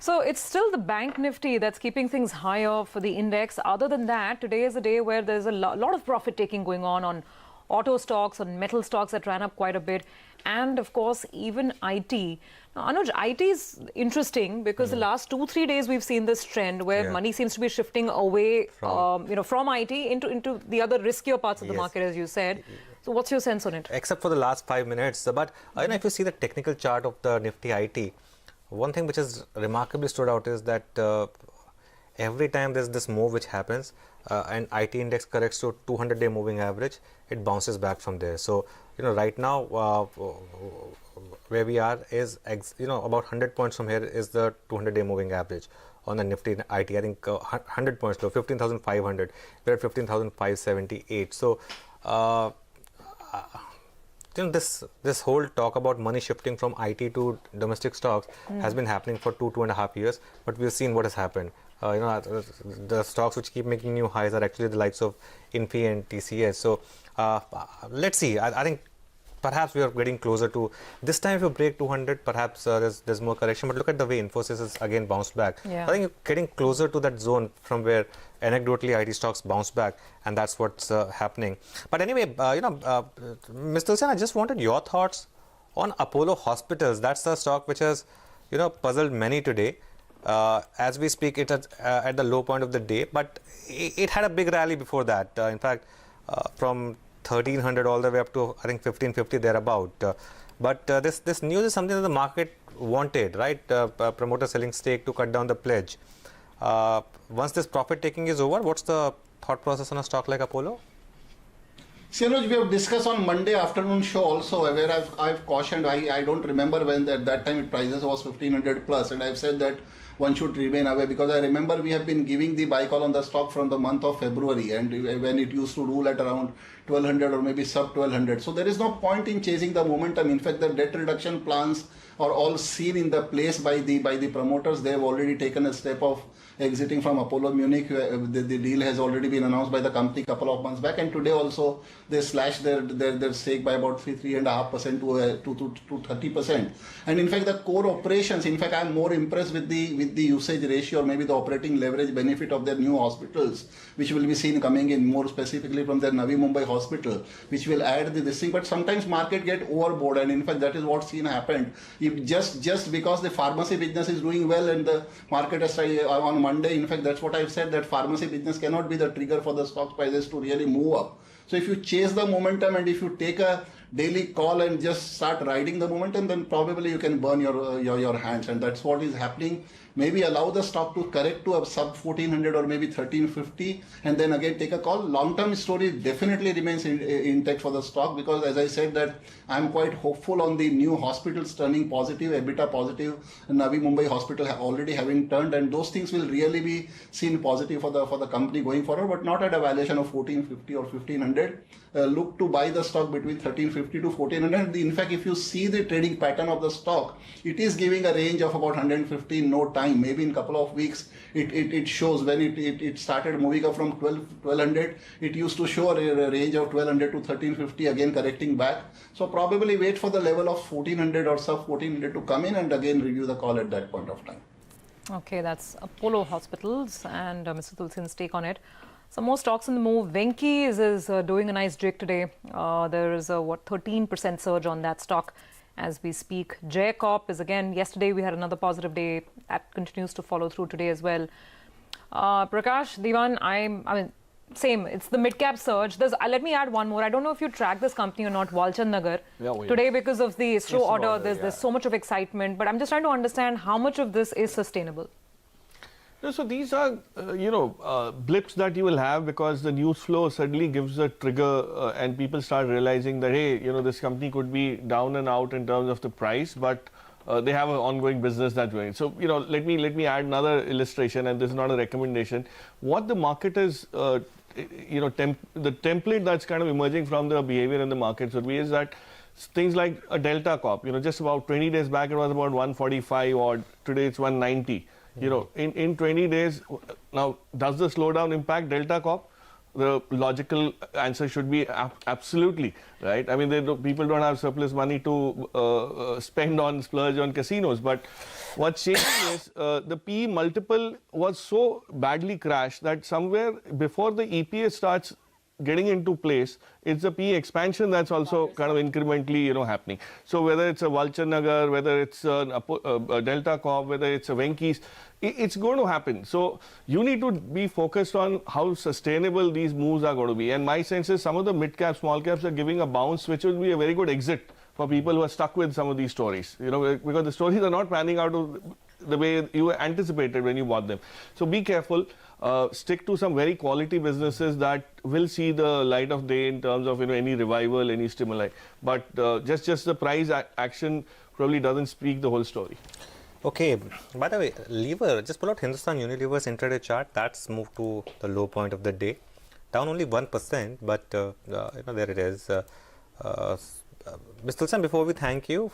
So it's still the bank nifty that's keeping things higher for the index. Other than that, today is a day where there's a lot of profit taking going on auto stocks, on metal stocks that ran up quite a bit, and of course even IT. Now, Anuj, IT is interesting because the last 2-3 days we've seen this trend where money seems to be shifting away from IT into the other riskier parts of the market, as you said. So what's your sense on it? Except for the last 5 minutes, but if you see the technical chart of the Nifty IT, one thing which has remarkably stood out is that every time there's this move which happens and IT index corrects to 200-day moving average, it bounces back from there. So, right now where we are is, about 100 points from here is the 200-day moving average on the Nifty IT. I think 100 points low, 15,500. We're at 15,578. So, this whole talk about money shifting from IT to domestic stocks has been happening for 2.5 years, but we've seen what has happened. The stocks which keep making new highs are actually the likes of Infi and TCS. So let's see. I think perhaps we are getting closer to this time. If you break 200, perhaps there's more correction. But look at the way Infosys has again bounced back. I think you're getting closer to that zone from where anecdotally IT stocks bounce back, and that's what's happening. But anyway, Mr. Hussain, I just wanted your thoughts on Apollo Hospitals. That's the stock which has puzzled many today. As we speak, it is at the low point of the day, but it had a big rally before that. In fact, from 1300 all the way up to I think 1550 thereabout. But this news is something that the market wanted, right? Promoter selling stake to cut down the pledge. Once this profit taking is over, what's the thought process on a stock like Apollo? Sinoj, we have discussed on Monday afternoon show also, where I've cautioned. I don't remember when at that time prices was 1500 plus, and I've said that one should remain away, because I remember we have been giving the buy call on the stock from the month of February, and when it used to rule at around 1200 or maybe sub 1200. So there is no point in chasing the momentum. In fact, the debt reduction plans are all seen in the place by the promoters. They have already taken a step of exiting from Apollo Munich. The deal has already been announced by the company a couple of months back, and today also they slashed their stake by about 3.5% to 30%. And in fact, the core operations, in fact, I am more impressed with the usage ratio, or maybe the operating leverage benefit of their new hospitals, which will be seen coming in more specifically from their Navi Mumbai hospital, which will add this thing. But sometimes market get overboard, and in fact that is what's seen happened. If just because the pharmacy business is doing well and the market has started on Monday, in fact that's what I've said, that pharmacy business cannot be the trigger for the stock prices to really move up. So if you chase the momentum and if you take a daily call and just start riding the momentum, then probably you can burn your hands, and that's what is happening. Maybe allow the stock to correct to a sub 1400 or maybe 1350, and then again take a call. Long-term story definitely remains intact for the stock, because as I said that I'm quite hopeful on the new hospitals turning positive, EBITDA positive, and Navi Mumbai hospital already having turned, and those things will really be seen positive for the company going forward, but not at a valuation of 1450 or 1500. Look to buy the stock between 1350 to 1400. In fact, if you see the trading pattern of the stock, it is giving a range of about 115 no time. Maybe in a couple of weeks it shows. When it started moving up from 1200, it used to show a range of 1200 to 1350, again correcting back. So probably wait for the level of 1400 or sub 1400 to come in, and again review the call at that point of time. Okay, that's Apollo Hospitals and Mr. Tulsin's take on it. Some more stocks in the move. Venky's is doing a nice jig today. There is a 13% surge on that stock as we speak. Jaycorp is again, yesterday we had another positive day. That continues to follow through today as well. Prakash, Diwan, I mean, same. It's the mid-cap surge. Let me add one more. I don't know if you track this company or not, Walchand Nagar. Today, because of the ISRO order, there's so much of excitement. But I'm just trying to understand how much of this is sustainable. So these are, blips that you will have because the news flow suddenly gives a trigger and people start realizing that, hey, this company could be down and out in terms of the price, but they have an ongoing business that's going. So, let me add another illustration, and this is not a recommendation. What the market is, the template that's kind of emerging from the behavior in the markets would be is that things like a Delta Corp, just about 20 days back, it was about 145 or today it's 190. In 20 days, now, does the slowdown impact Delta Corp? the logical answer should be absolutely, right? I mean, people don't have surplus money to spend on, splurge on casinos. But what's changing is the PE multiple was so badly crashed that somewhere before the EPS starts getting into place, it's the PE expansion that's also kind of incrementally, happening. So whether it's a Vulture Nagar, whether it's a Delta Corp, whether it's a Venky's, it's going to happen. So you need to be focused on how sustainable these moves are going to be. And my sense is some of the mid caps, small caps are giving a bounce, which will be a very good exit for people who are stuck with some of these stories. Because the stories are not panning out the way you anticipated when you bought them. So be careful. Stick to some very quality businesses that will see the light of day in terms of any revival, any stimuli. But just the price action probably doesn't speak the whole story. Okay, by the way, Lever, just pull out Hindustan Unilever's intraday chart. That's moved to the low point of the day, down only 1%, but there it is. Mr. Tulsan, before we thank you,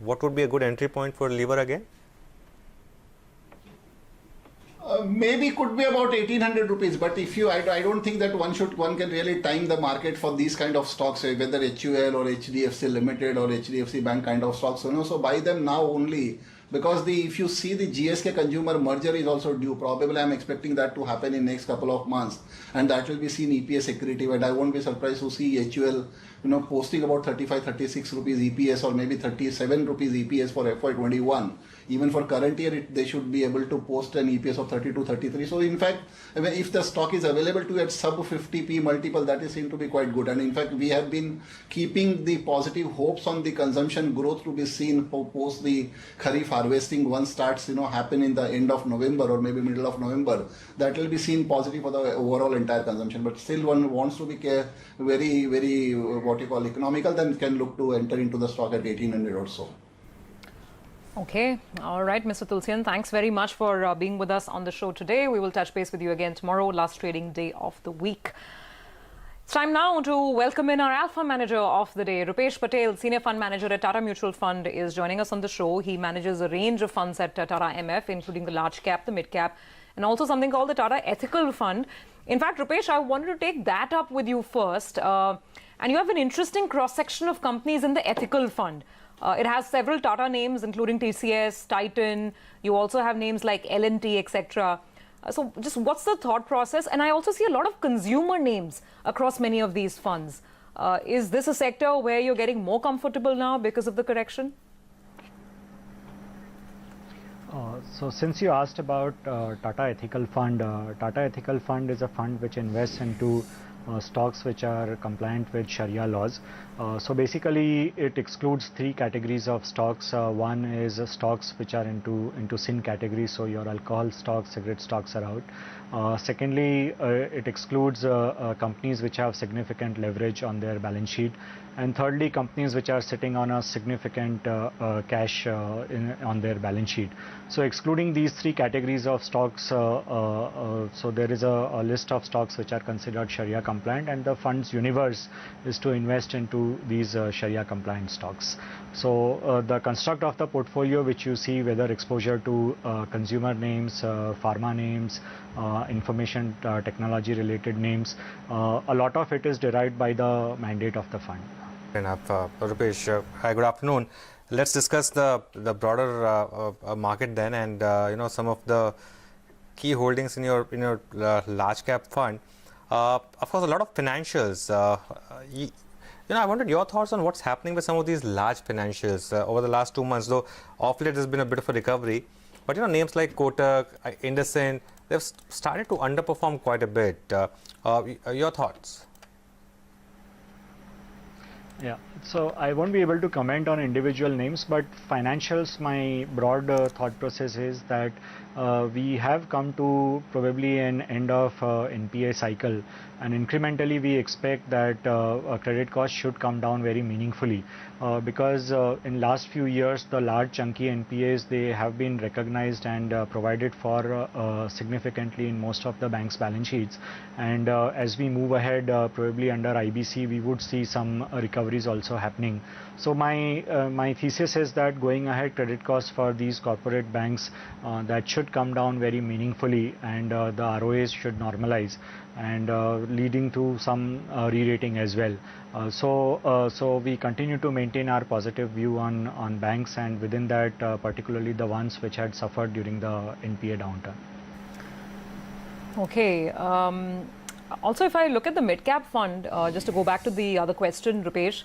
what would be a good entry point for Lever again? Maybe could be about 1800 rupees, but if you, I don't think that one can really time the market for these kind of stocks, whether HUL or HDFC Limited or HDFC Bank kind of stocks. So buy them now only, because if you see the GSK consumer merger is also due. Probably I'm expecting that to happen in next couple of months, and that will be seen EPS accretive. And I won't be surprised to see HUL posting about 35-36 rupees EPS or maybe 37 rupees EPS for FY21. Even for current year, they should be able to post an EPS of 32-33. So in fact, if the stock is available to at sub 50p multiple, that is seen to be quite good. And in fact, we have been keeping the positive hopes on the consumption growth to be seen post the Kharif harvesting once starts happen in the end of November or maybe middle of November. That will be seen positive for the overall entire consumption. But still, one wants to be very, very what you call economical, then can look to enter into the stock at 1800 or so. Okay. All right, Mr. Tulsian, thanks very much for being with us on the show today. We will touch base with you again tomorrow, last trading day of the week. It's time now to welcome in our Alpha Manager of the day. Rupesh Patel, Senior Fund Manager at Tata Mutual Fund, is joining us on the show. He manages a range of funds at Tata MF, including the large cap, the mid cap, and also something called the Tata Ethical Fund. In fact, Rupesh, I wanted to take that up with you first. And you have an interesting cross-section of companies in the Ethical Fund. It has several Tata names, including TCS, Titan. You also have names like L&T, etc. So just what's the thought process? And I also see a lot of consumer names across many of these funds. Is this a sector where you're getting more comfortable now because of the correction? So since you asked about Tata Ethical Fund is a fund which invests into stocks which are compliant with Sharia laws. So basically it excludes three categories of stocks. One is stocks which are into sin categories, so your alcohol stocks, cigarette stocks are out. Secondly, it excludes companies which have significant leverage on their balance sheet. And thirdly, companies which are sitting on a significant cash on their balance sheet. So excluding these three categories of stocks, so there is a list of stocks which are considered Sharia compliant, and the fund's universe is to invest into these Sharia compliant stocks. So the construct of the portfolio which you see, whether exposure to consumer names, pharma names, information technology related names, a lot of it is derived by the mandate of the fund. Enough. Rupesh, hi, good afternoon. Let's discuss the broader market then, and some of the key holdings in your large cap fund. Of course, a lot of financials. I wanted your thoughts on what's happening with some of these large financials over the last 2 months. Though off late there's been a bit of a recovery, but names like Kotak, IndusInd, they've started to underperform quite a bit. Your thoughts? Yeah, so I won't be able to comment on individual names, but financials, my broad thought process is that we have come to probably an end of NPA cycle, and incrementally we expect that credit cost should come down very meaningfully because in last few years the large chunky NPAs, they have been recognized and provided for significantly in most of the banks' balance sheets, and as we move ahead probably under IBC we would see some recovery recovery is also happening. So my thesis is that going ahead, credit costs for these corporate banks that should come down very meaningfully, and the ROAs should normalize, and leading to some re-rating as well. So we continue to maintain our positive view on banks, and within that particularly the ones which had suffered during the NPA downturn. Okay. Also, if I look at the mid-cap fund, just to go back to the other question, Rupesh,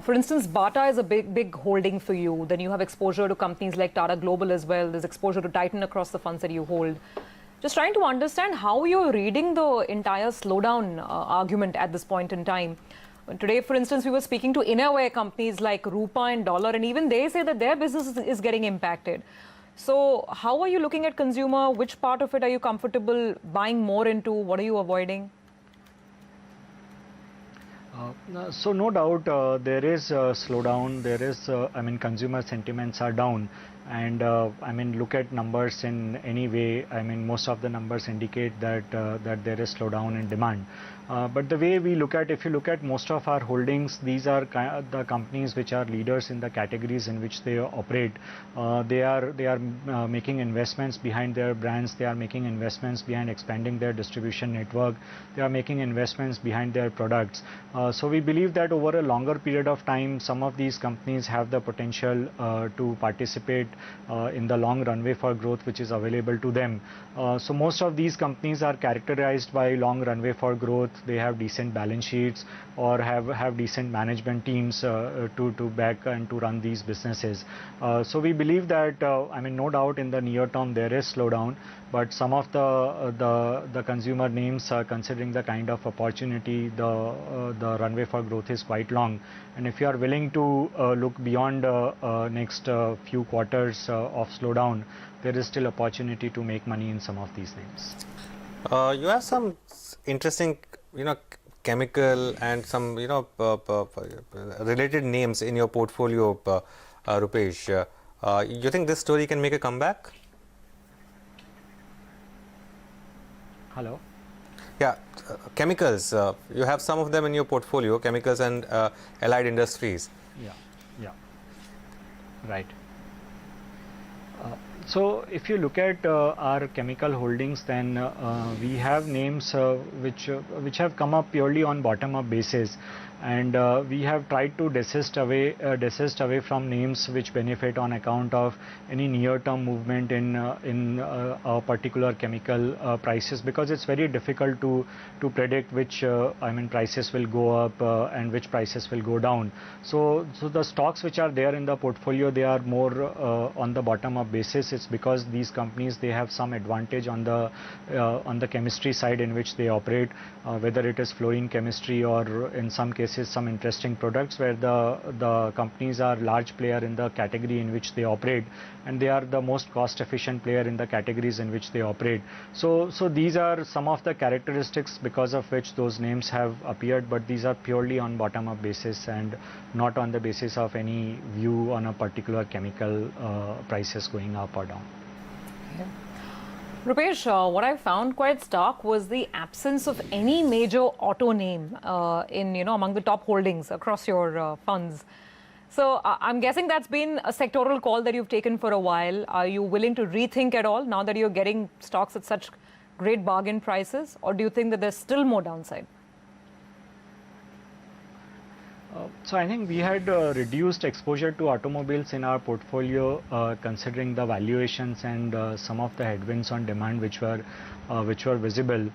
for instance, Bata is a big holding for you. Then you have exposure to companies like Tata Global as well. There's exposure to Titan across the funds that you hold. Just trying to understand how you're reading the entire slowdown argument at this point in time. Today, for instance, we were speaking to innerwear companies like Rupa and Dollar, and even they say that their business is getting impacted. So how are you looking at consumer? Which part of it are you comfortable buying more into? What are you avoiding? So no doubt there is a slowdown. There is, I mean, consumer sentiments are down. And I mean, look at numbers in any way. I mean, most of the numbers indicate that that there is slowdown in demand. But the way we look at, if you look at most of our holdings, these are the companies which are leaders in the categories in which they operate. They are making investments behind their brands. They are making investments behind expanding their distribution network. They are making investments behind their products. So we believe that over a longer period of time, some of these companies have the potential to participate in the long runway for growth which is available to them. So most of these companies are characterized by long runway for growth. They have decent balance sheets or have decent management teams to back and to run these businesses. So we believe that I mean, no doubt in the near term there is slowdown, but some of the consumer names are considering the kind of opportunity, the runway for growth is quite long. And if you are willing to look beyond next few quarters of slowdown, there is still opportunity to make money in some of these names. You have some interesting, chemical and some, related names in your portfolio, Rupesh. You think this story can make a comeback? Hello? Yeah, chemicals. You have some of them in your portfolio, chemicals and allied industries. Yeah, right. So if you look at our chemical holdings, then we have names which have come up purely on bottom-up basis, and we have tried to desist away from names which benefit on account of any near-term movement in a particular chemical prices, because it's very difficult to predict which prices will go up and which prices will go down. So the stocks which are there in the portfolio, they are more on the bottom-up basis. It's because these companies, they have some advantage on the chemistry side in which they operate, whether it is fluorine chemistry or in some cases some interesting products where the companies are large player in the category in which they operate, and they are the most cost efficient player in the categories in which they operate. So these are some of the characteristics because of which those names have appeared, but these are purely on bottom-up basis and not on the basis of any view on a particular chemical prices going up or down. Okay. Rupesh, what I found quite stark was the absence of any major auto name among the top holdings across your funds. So I'm guessing that's been a sectoral call that you've taken for a while. Are you willing to rethink at all now that you're getting stocks at such great bargain prices, or do you think that there's still more downside? So I think we had reduced exposure to automobiles in our portfolio, considering the valuations and some of the headwinds on demand which were visible.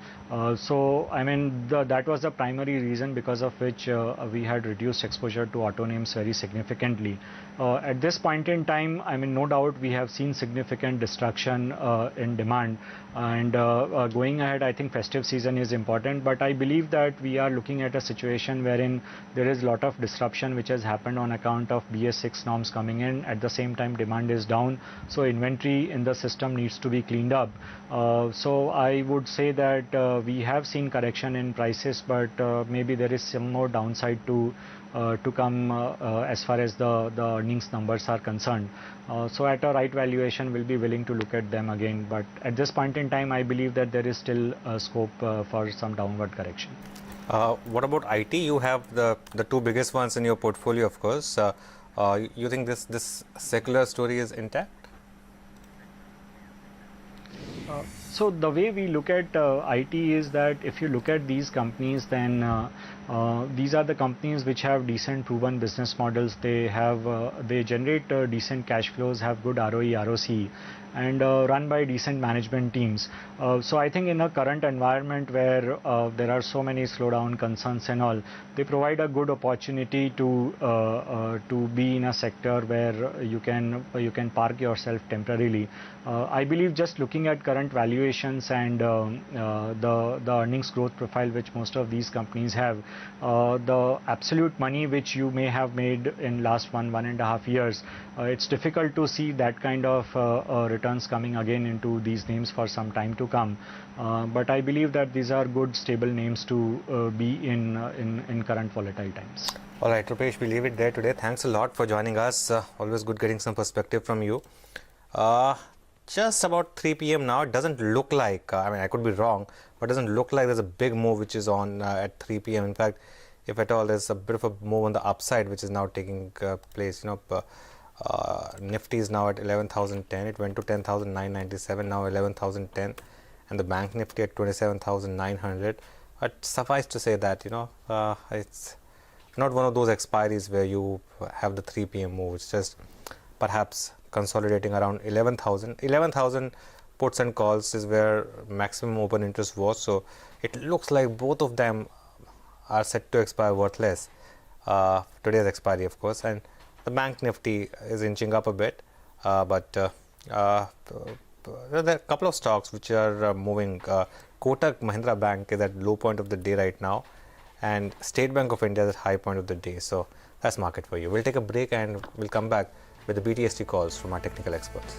So I mean, that was the primary reason because of which we had reduced exposure to auto names very significantly. At this point in time, I mean, no doubt we have seen significant destruction in demand, and going ahead, I think festive season is important, but I believe that we are looking at a situation wherein there is a lot of disruption which has happened on account of BS6 norms coming in. At the same time, demand is down, so inventory in the system needs to be cleaned up. So I would say that we have seen correction in prices, but maybe there is some more downside to come as far as the earnings numbers are concerned. So at a right valuation, we'll be willing to look at them again. But at this point in time, I believe that there is still scope for some downward correction. What about IT? You have the two biggest ones in your portfolio, of course. You think this secular story is intact? So the way we look at IT is that if you look at these companies, then these are the companies which have decent proven business models. They generate decent cash flows, have good ROE, ROC, and run by decent management teams. So I think in a current environment where there are so many slowdown concerns and all, they provide a good opportunity to be in a sector where you can park yourself temporarily. I believe just looking at current valuations and the earnings growth profile which most of these companies have, the absolute money which you may have made in last 1.5 years, it's difficult to see that kind of returns coming again into these names for some time to come. But I believe that these are good stable names to be in current volatile times. All right, Rupesh, we leave it there today. Thanks a lot for joining us. Always good getting some perspective from you. Just about 3 p.m. now. It doesn't look like, I mean, I could be wrong, but it doesn't look like there's a big move which is on at 3 p.m. In fact, if at all, there's a bit of a move on the upside which is now taking place. Nifty is now at 11,010. It went to 10,997, now 11,010, and the bank Nifty at 27,900. But suffice to say that it's not one of those expiries where you have the 3 p.m. move. It's just perhaps consolidating around 11,000. 11,000 puts and calls is where maximum open interest was. So it looks like both of them are set to expire worthless. Today's expiry, of course, and the bank Nifty is inching up a bit, but there are a couple of stocks which are moving. Kotak Mahindra Bank is at low point of the day right now, and State Bank of India is at high point of the day. So that's market for you. We'll take a break and we'll come back with the BTST calls from our technical experts.